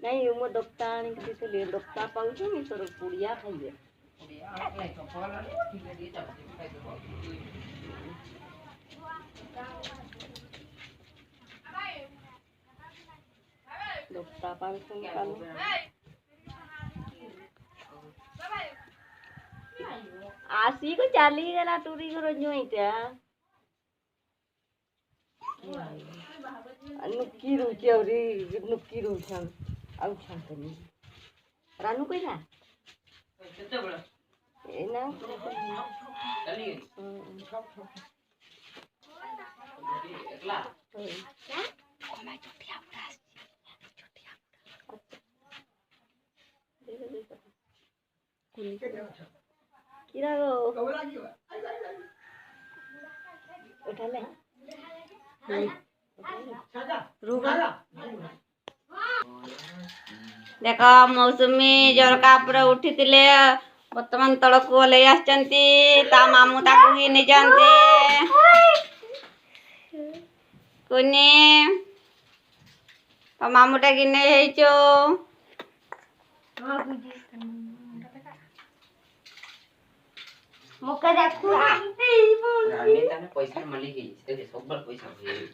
नहीं मो डॉक्टर आने के तो ले डॉक्टर पाउछु नहीं तोर पुड़िया खाइए डॉक्टर पाउछु निकालो आसी को चाली गला टूरी करो जोइता नुक्की रुचौरी नुक्की रुछन आउ छंतनी रानू कइला ए ना चलिए एकला क्या कोमा छोटिया बुढ़ा छोटिया किरा गो उठा ले देख मौसुमी झरका पूरा उठी बर्तमान तलक ओल्है आछंती ता मामू ताकू ही नहीं जानते कुनी तो मामूटा कि नहीं है चो मुका देखू रानी तने पैसा मली गई से सब पैसा हो गई